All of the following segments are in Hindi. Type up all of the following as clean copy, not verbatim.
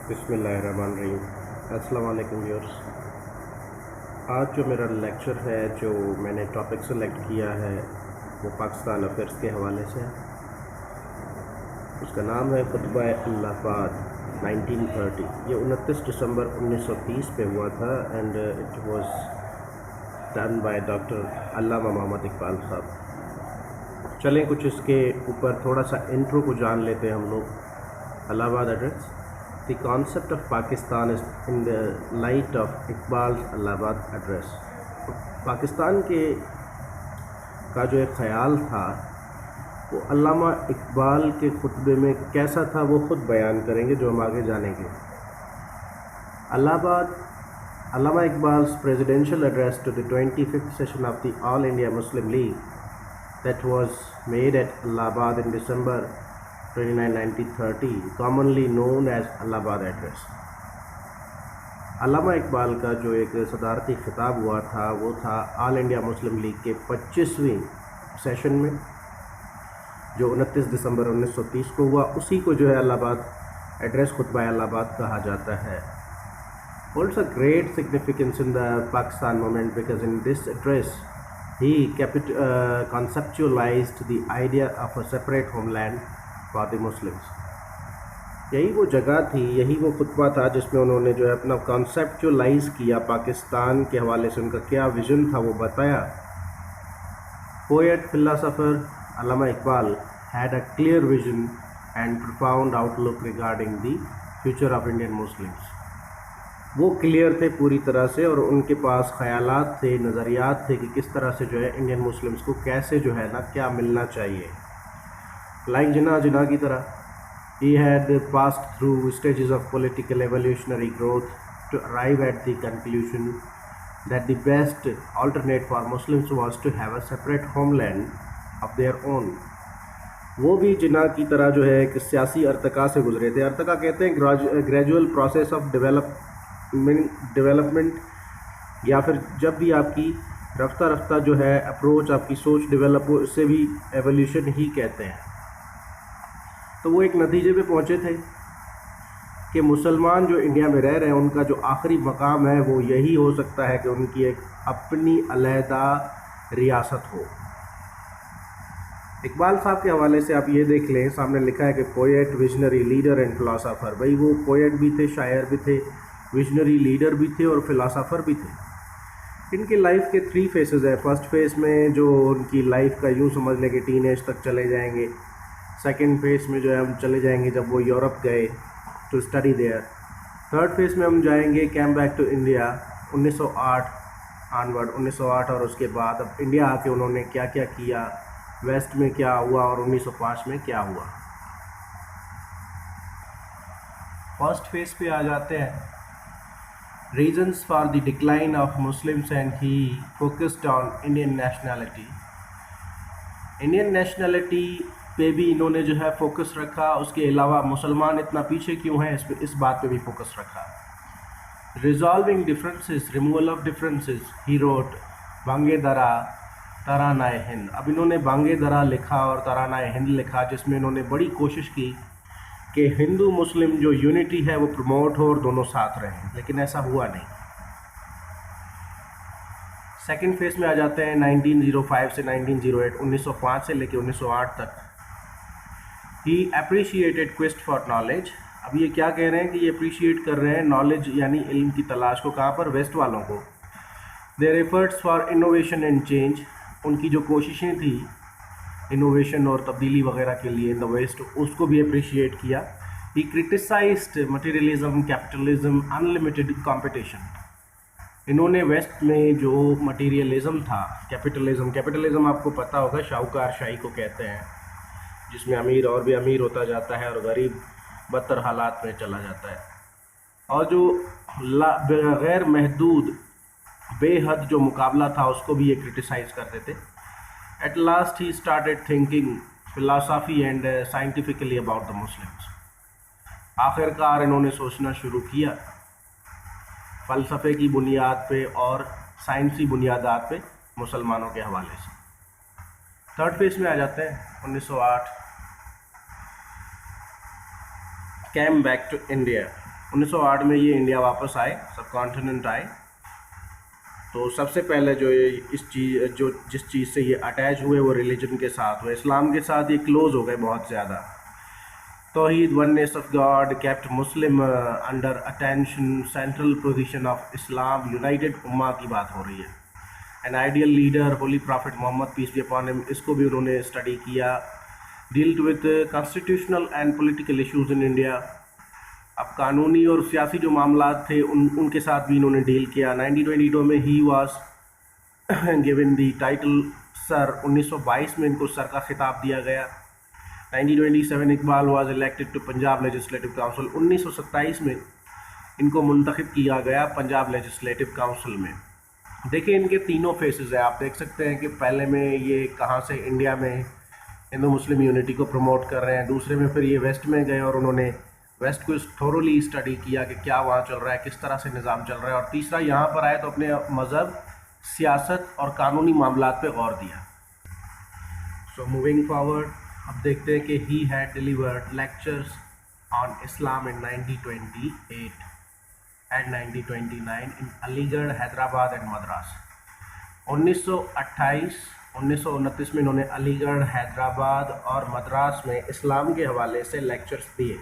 बिस्मिल्लाहिर्रहमानिर्रहीम। अस्सलाम वालेकुम व्यूअर्स। आज जो मेरा लेक्चर है, जो मैंने टॉपिक सेलेक्ट किया है, वो पाकिस्तान अफेयर्स के हवाले से है। उसका नाम है खुतबा अल्लाहबाद 1930। ये 29 दिसंबर 1930 पे हुआ था and it was done by doctor Allama Mohammad Iqbal साहब। चलें कुछ इसके ऊपर थोड़ा सा इंट्रो को जान लेते हैं हम लोग। Allahabad address. The concept of Pakistan is in the light of Iqbal Allahabad address. Pakistan के का जो एक ख़याल था वो अल्लामा इकबाल के खुतबे में कैसा था वो ख़ुद बयान करेंगे, जो हम आगे जानेंगे। अल्लामा Iqbal's presidential address to the 25th session of the All India Muslim League that was made at Allahabad in December 29, 1930, commonly known as Allahabad address. Allama Iqbal का जो एक सदारती खिताब हुआ था वो था ऑल इंडिया मुस्लिम लीग के 25वीं सेशन में, जो 29 दिसंबर 1930 को हुआ। उसी को जो है अल्लाहाबाद एड्रेस खुतबा अल्लाहाबाद कहा जाता है। holds a great significance in the Pakistan movement because in this address he conceptualized the idea of a separate homeland for the Muslims। यही वो जगह थी, यही वो खुतबा था जिसमें उन्होंने जो है अपना कॉन्सेप्चुलाइज किया पाकिस्तान के हवाले से, उनका क्या विज़न था वो बताया। Poet philosopher Allama Iqbal had a clear vision and profound outlook regarding the future of Indian Muslims. वो क्लियर थे पूरी तरह से और उनके पास ख़यालात थे, नज़रियात थे कि किस तरह से जो है इंडियन मुस्लिम्स को कैसे जो है ना क्या मिलना चाहिए। लाइक जिन्ना की तरह, he had passed through stages of political evolutionary growth to arrive at the conclusion that the best alternate for Muslims was to have a separate homeland of their own। वो भी जिन्ना की तरह जो है एक सियासी अर्तका से गुजरे थे। अर्तका कहते हैं ग्रेजुअल प्रोसेस ऑफ डेवलपमेंट, या फिर जब भी आपकी रफ्ता रफ्ता जो है अप्रोच, आपकी सोच डेवलप हो, इससे भी एवोल्यूशन ही कहते हैं। तो वो एक नतीजे पे पहुँचे थे कि मुसलमान जो इंडिया में रह रहे हैं उनका जो आखिरी मकाम है वो यही हो सकता है कि उनकी एक अपनी अलहदा रियासत हो। इकबाल साहब के हवाले से आप ये देख लें, सामने लिखा है कि poet, visionary, leader and philosopher. भाई वो पोएट भी थे, शायर भी थे, विजनरी लीडर भी थे और फिलोसोफर भी थे। इनके लाइफ के 3 फेसेस हैं। फर्स्ट फेस में जो उनकी लाइफ का यूँ समझ लें कि टीन एज तक चले जाएंगे। सेकेंड फेस में जो है हम चले जाएंगे जब वो यूरोप गए to study there. Third phase में हम जाएंगे came back to India 1908 onward, 1908 और उसके बाद अब इंडिया आके उन्होंने क्या क्या किया, वेस्ट में क्या हुआ और 1905 में क्या हुआ। फर्स्ट फेस पे आ जाते हैं। Reasons for the decline of Muslims and he focused on Indian nationality. Indian nationality पे भी इन्होंने जो है फोकस रखा। उसके अलावा मुसलमान इतना पीछे क्यों हैं, इस बात पे भी फोकस रखा। Resolving differences, removal of differences, he wrote Bang-e-Dra तरानाए Hind. अब इन्होंने बांगे दरा लिखा और तरानाए हिंद लिखा, जिसमें इन्होंने बड़ी कोशिश की कि हिंदू मुस्लिम जो यूनिटी है वो प्रमोट हो और दोनों साथ रहें, लेकिन ऐसा हुआ नहीं। सेकेंड फेज में आ जाते हैं 1905 से 1908, 1905 से लेकर 1908 तक। ही अप्रिशिएटेड क्वेस्ट फॉर नॉलेज। अब ये क्या कह रहे हैं कि ये अप्रिशिएट कर रहे हैं नॉलेज यानी इल्म की तलाश को। कहाँ पर? वेस्ट वालों को। Their efforts for innovation and change. उनकी जो कोशिशें थी इनोवेशन और तब्दीली वगैरह के लिए इन द वेस्ट, उसको भी अप्रिशिएट किया। He criticised materialism, capitalism, unlimited competition. इन्होंने वेस्ट में जो मटेरियलिज्म था, कैपिटलिज्म आपको पता होगा शाहूकार शाही को कहते हैं, जिसमें अमीर और भी अमीर होता जाता है और गरीब बदतर हालात में चला जाता है। और जो गैर महदूद बेहद जो मुकाबला था उसको भी ये क्रिटिसाइज़ करते थे। At last he started thinking philosophy and scientifically about the Muslims. आखिरकार इन्होंने सोचना शुरू किया फ़लसफ़े की बुनियाद पे और साइंसी बुनियादात पे मुसलमानों के हवाले से। थर्ड फेज में आ जाते हैं 1908। came back to India। 1908 में ये इंडिया वापस आए, सब कॉन्टिनेंट आए। तो सबसे पहले जो ये जिस चीज़ से ये अटैच हुए वो रिलीजन के साथ हुए, इस्लाम के साथ ये क्लोज हो गए बहुत ज़्यादा। तौहीद, oneness of God, kept Muslim under attention, central position of Islam, united उम्मा की बात हो रही है। An ideal leader, holy prophet Mohammad peace be upon him, इसको भी उन्होंने स्टडी किया। Dealed with constitutional and political issues in India, अब कानूनी और सियासी जो मामला थे उनके साथ भी इन्होंने डील किया। 1922 में ही was given the title sir, 1922 में इनको सर का खिताब दिया गया। 1927 Iqbal was elected to Punjab legislative council, 1927 में इनको मुंतखब किया गया पंजाब लेजिस्लेटिव काउंसिल में। देखिए इनके तीनों फेसेस हैं, आप देख सकते हैं कि पहले में ये कहाँ से इंडिया में हिंदू मुस्लिम यूनिटी को प्रमोट कर रहे हैं, दूसरे में फिर ये वेस्ट में गए और उन्होंने वेस्ट को थोरोली स्टडी किया कि क्या वहाँ चल रहा है, किस तरह से निज़ाम चल रहा है, और तीसरा यहाँ पर आए तो अपने मज़हब, सियासत और कानूनी मामलात पे गौर दिया। सो मूविंग फॉरवर्ड, अब देखते हैं कि he had delivered lectures on Islam in 1928 and 1929 in Aligarh, Hyderabad and Madras. 1929 में इन्होंने अलीगढ़, हैदराबाद और मद्रास में इस्लाम के हवाले से लेक्चर्स दिए।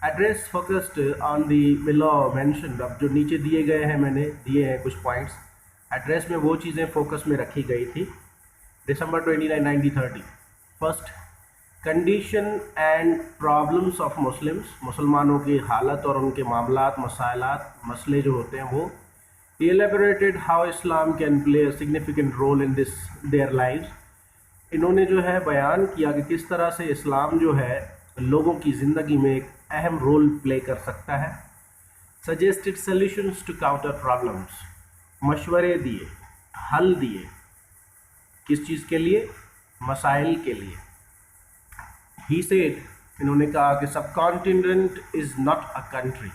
Address focused on the below mentioned, अब जो नीचे दिए गए हैं मैंने दिए हैं कुछ पॉइंट्स, एड्रेस में वो चीज़ें फोकस में रखी गई थी। दिसंबर 29, 1930, first condition and problems of Muslims, मुसलमानों की हालत और उनके मामलात, मसाइलात, मसले जो होते हैं वो। He elaborated how Islam can play a significant role in their lives, इन्होंने जो है बयान किया कि किस तरह से इस्लाम जो है लोगों की ज़िंदगी में एक अहम रोल प्ले कर सकता है। Suggested solutions to counter problems, मशवरे दिए, हल दिए, किस चीज़ के लिए, मसाइल के लिए। ही सेड, इन्होंने कहा कि सब continent is not a country,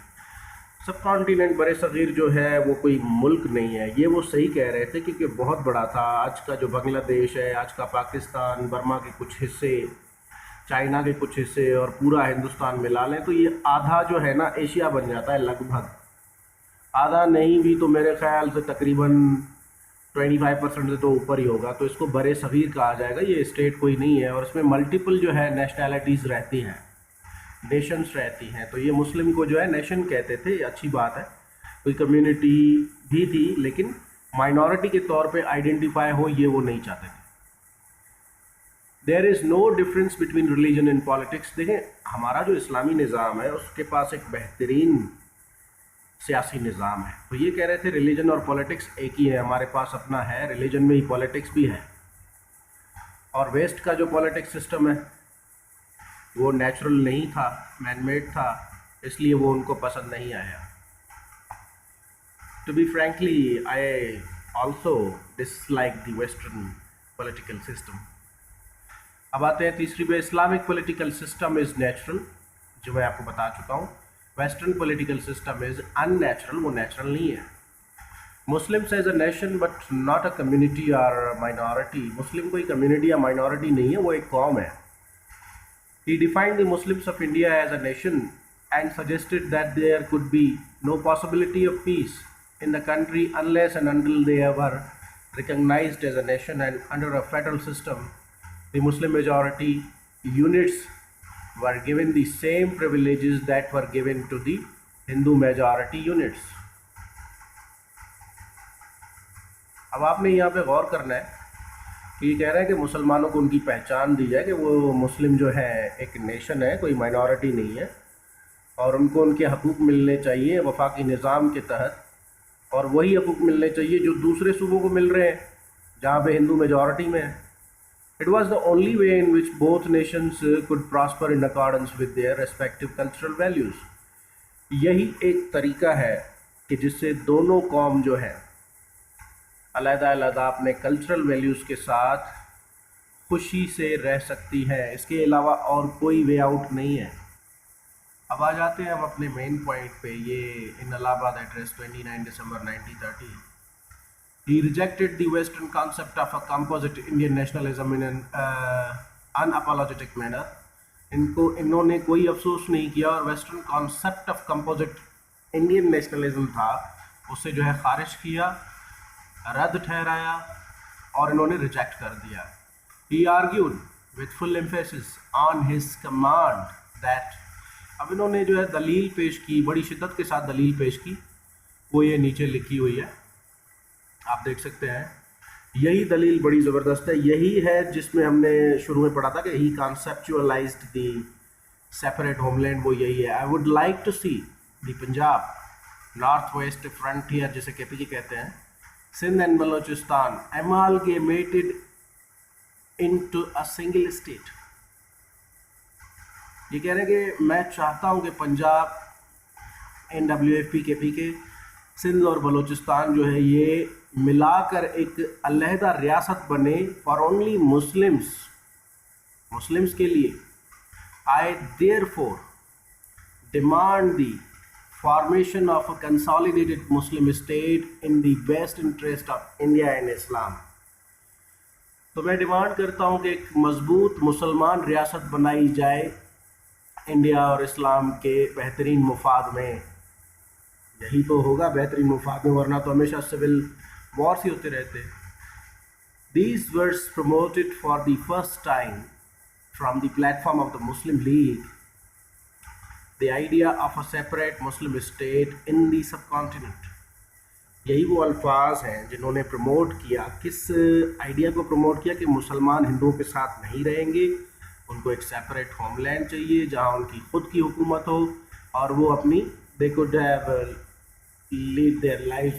सब कॉन्टिनेंट बड़े सग़ीर जो है वो कोई मुल्क नहीं है। ये वो सही कह रहे थे क्योंकि बहुत बड़ा था। आज का जो बांग्लादेश है, आज का पाकिस्तान, बर्मा के कुछ हिस्से, चाइना के कुछ हिस्से और पूरा हिंदुस्तान मिला लें तो ये आधा जो है ना एशिया बन जाता है, लगभग आधा नहीं भी तो मेरे ख्याल से तकरीबन 25% से तो ऊपर ही होगा। तो इसको बड़े सग़ीर कहा जाएगा, ये स्टेट कोई नहीं है और इसमें मल्टीपल जो है नेशनैलिटीज़ रहती हैं, नेशंस रहती हैं। तो ये मुस्लिम को जो है नेशन कहते थे, अच्छी बात है। कोई कम्युनिटी भी थी लेकिन माइनॉरिटी के तौर पे आइडेंटिफाई हो ये वो नहीं चाहते थे। There is no difference between religion and politics, देखें हमारा जो इस्लामी निज़ाम है उसके पास एक बेहतरीन सियासी निज़ाम है। तो ये कह रहे थे रिलीजन और पॉलिटिक्स एक ही है, हमारे पास अपना है, रिलीजन में ही पॉलिटिक्स भी है। और वेस्ट का जो पॉलिटिक्स सिस्टम है वो नेचुरल नहीं था, मैनमेड था, इसलिए वो उनको पसंद नहीं आया। To be frankly I also dislike the western political system. अब आते हैं तीसरी पे, Islamic political system is natural, जो मैं आपको बता चुका हूँ। Western political system is unnatural, वो नेचुरल नहीं है। Muslims as a nation but not a community और माइनॉरिटी, मुस्लिम कोई कम्युनिटी या माइनॉरिटी नहीं है, वो एक कौम है। He defined the Muslims of India as a nation and suggested that there could be no possibility of peace in the country unless and until they were recognized as a nation, and under a federal system, the Muslim majority units were given the same privileges that were given to the Hindu majority units. अब आपने यहाँ पे गौर करना है ये कह रहे हैं कि मुसलमानों को उनकी पहचान दी जाए कि वो मुस्लिम जो है एक नेशन है, कोई माइनॉरिटी नहीं है, और उनको उनके हकूक़ मिलने चाहिए वफाकी निज़ाम के तहत, और वही हकूक़ मिलने चाहिए जो दूसरे सूबों को मिल रहे हैं जहाँ पे हिंदू मेजॉरिटी में है। It was the only way in which both Nations could prosper in accordance with their respective cultural values. यही एक तरीका है कि जिससे दोनों कौम जो है अलग-अलग अपने कल्चरल वैल्यूज़ के साथ खुशी से रह सकती है, इसके अलावा और कोई वे आउट नहीं है। अब आ जाते हैं हम अपने मेन पॉइंट पे, ये इन इलाहाबाद एड्रेस 29 दिसंबर 1930। He rejected the western concept of a composite Indian nationalism in an unapologetic manner. इन्होंने कोई अफसोस नहीं किया और western concept of composite Indian nationalism था उसे जो है खारिज किया, रद्द ठहराया और इन्होंने रिजेक्ट कर दिया। He argued with full emphasis on his command that, अब इन्होंने जो है दलील पेश की, बड़ी शिद्दत के साथ दलील पेश की, वो ये नीचे लिखी हुई है, आप देख सकते हैं। यही दलील बड़ी ज़बरदस्त है, यही है जिसमें हमने शुरू में पढ़ा था कि he conceptualised the separate homeland, वो यही है। I would like to see the Punjab north west frontier, जिसे केपीके कहते हैं, Sindh and Balochistan amalgamated into a single state. ये कह रहे हैं कि मैं चाहता हूँ कि पंजाब, NWFP केपीके, सिंध और बलूचिस्तान जो है ये मिलाकर एक अलहदा रियासत बने फॉर ओनली मुस्लिम्स, मुस्लिम्स के लिए। I therefore demand the formation of a consolidated Muslim state in the best interest of India and Islam. तो मैं डिमांड करता हूँ कि एक मजबूत मुसलमान रियासत बनाई जाए इंडिया और इस्लाम के बेहतरीन मुफाद में। यही तो होगा बेहतरीन मुफाद में, वरना तो हमेशा सिविल वॉर्स ही होते रहते। These words promoted for the first time from the platform of the Muslim League the idea of a separate Muslim state in the subcontinent। यही वो अल्फाज हैं जिन्होंने प्रमोट किया, किस आइडिया को प्रमोट किया कि मुसलमान हिंदुओं के साथ नहीं रहेंगे, उनको एक सेपरेट होमलैंड चाहिए जहां उनकी खुद की हुकूमत हो और वो अपनी they could have lead their life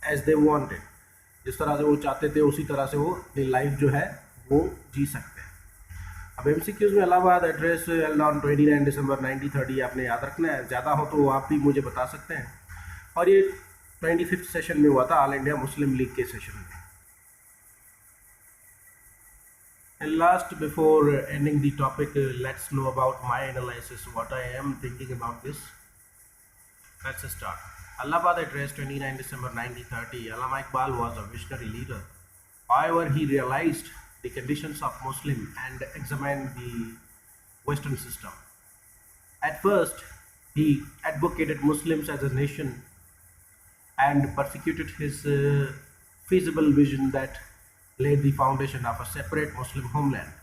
as they wanted, जिस तरह से वो चाहते थे उसी तरह से वो अपनी लाइफ जो है वो जी सकते हैं। अब MCQs में इलाहाबाद एड्रेस ऑन 29 दिसंबर 1930 आपने याद रखना है, ज़्यादा हो तो आप भी मुझे बता सकते हैं। और ये 25th सेशन में हुआ था, ऑल इंडिया मुस्लिम लीग के सेशन में। And last, before ending the topic, let's know about my analysis, what I am thinking about this. Let's start. Allahabad Address, 29 December 1930. Allama Iqbal was a visionary leader. However, he realized the conditions of Muslim and examined the Western system. At first, he advocated Muslims as a nation and persecuted his feasible vision that laid the foundation of a separate Muslim homeland.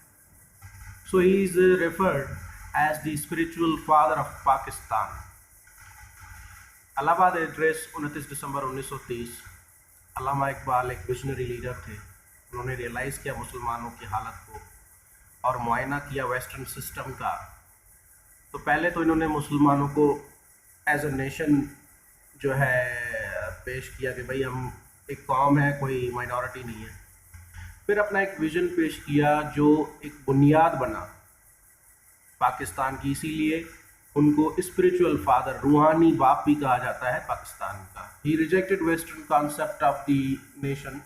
So he is referred as the spiritual father of Pakistan. Allahabad Address 29 दिसंबर 1930। अल्लामा इकबाल एक विजनरी लीडर थे, उन्होंने रियलाइज़ किया मुसलमानों की हालत को और मुआयना किया वेस्टर्न सिस्टम का। तो पहले तो इन्होंने मुसलमानों को एज अ नेशन जो है पेश किया कि भाई हम एक कौम है, कोई माइनॉरिटी नहीं है। फिर अपना एक विज़न पेश किया जो एक बुनियाद बना पाकिस्तान की, इसीलिए उनको स्पिरिचुअल फादर, रूहानी बाप भी कहा जाता है पाकिस्तान का। He rejected western concept of the nation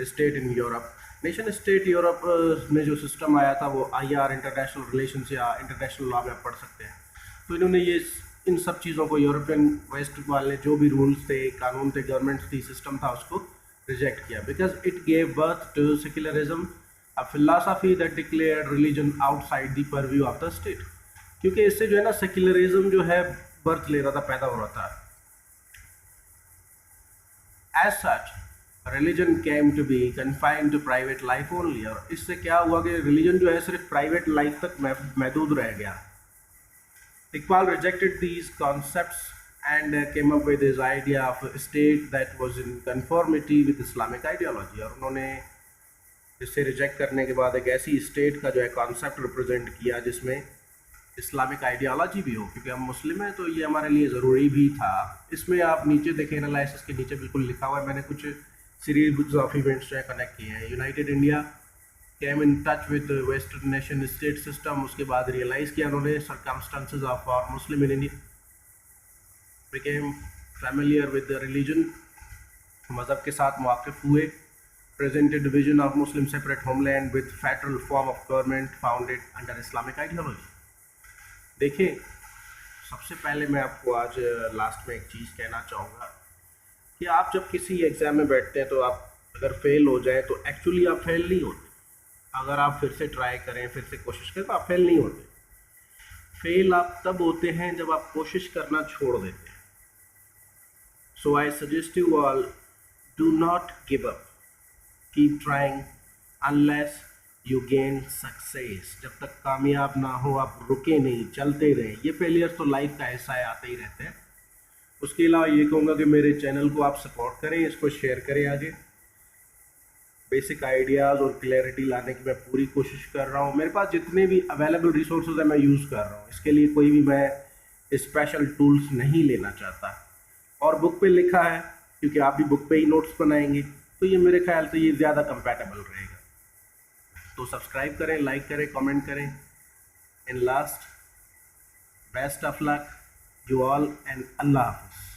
state in Europe. Nation state Europe में जो सिस्टम आया था वो IR, इंटरनेशनल रिलेशंस या इंटरनेशनल लॉ में आप पढ़ सकते हैं। तो इन्होंने ये इन सब चीज़ों को, यूरोपियन वेस्ट वाले जो भी रूल्स थे, कानून थे, गवर्नमेंट थी, सिस्टम था, उसको रिजेक्ट किया। Because it gave birth to secularism, a philosophy that declared religion outside the purview of the state. क्योंकि इससे जो है ना सेक्युलरिज्म जो है बर्थ ले रहा था, पैदा हो रहा था। As such religion came to be confined to private life only. और इससे क्या हुआ कि रिलीजन जो है सिर्फ प्राइवेट लाइफ तक महदूद रह गया। Iqbal rejected these concepts and came up with his idea of a state that was in conformity with Islamic ideology। और उन्होंने इसे रिजेक्ट करने के बाद एक ऐसी स्टेट का जो है कॉन्सेप्ट रिप्रेजेंट किया जिसमें इस्लामिक आइडियोलॉजी भी हो, क्योंकि हम मुस्लिम हैं तो ये हमारे लिए ज़रूरी भी था। इसमें आप नीचे देखें, एनालिसिस के नीचे बिल्कुल लिखा हुआ है, मैंने कुछ सीरीज ऑफ इवेंट्स जो है कनेक्ट किए हैं। United India came in touch with western nation state system, उसके बाद रियलाइज़ किया उन्होंने सर्कमस्टेंसेस ऑफ और Muslim in India, became familiar with the religion, मज़हब के साथ वाकिफ़ हुए, presented vision of Muslim separate homeland with federal form of government founded under Islamic ideology। देखिए, सबसे पहले मैं आपको आज लास्ट में एक चीज़ कहना चाहूँगा कि आप जब किसी एग्ज़ाम में बैठते हैं तो आप अगर फेल हो जाए तो एक्चुअली आप फेल नहीं होते, अगर आप फिर से ट्राई करें, फिर से कोशिश करें, तो आप फेल नहीं होते। फेल आप तब होते हैं जब आप कोशिश करना छोड़ देते हैं। So I suggest you all, do not give up, keep trying unless you gain success. जब तक कामयाब ना हो आप रुके नहीं, चलते रहें। ये फेलियर तो लाइफ का हिस्सा है, आते ही रहते हैं। उसके अलावा ये कहूँगा कि मेरे चैनल को आप सपोर्ट करें, इसको शेयर करें आगे। बेसिक आइडियाज़ और क्लैरिटी लाने की मैं पूरी कोशिश कर रहा हूँ। मेरे पास जितने भी अवेलेबल रिसोर्सेज हैं मैं यूज़ कर रहा हूँ। इसके लिए कोई भी मैं स्पेशल टूल्स नहीं लेना चाहता। और बुक पे लिखा है, क्योंकि आप भी बुक पे ही नोट्स बनाएंगे, तो ये मेरे ख्याल से ये ज़्यादा कंपैटिबल रहेगा। तो सब्सक्राइब करें, लाइक करें, कमेंट करें। In last, best of luck you all and अल्लाह हाफिज़।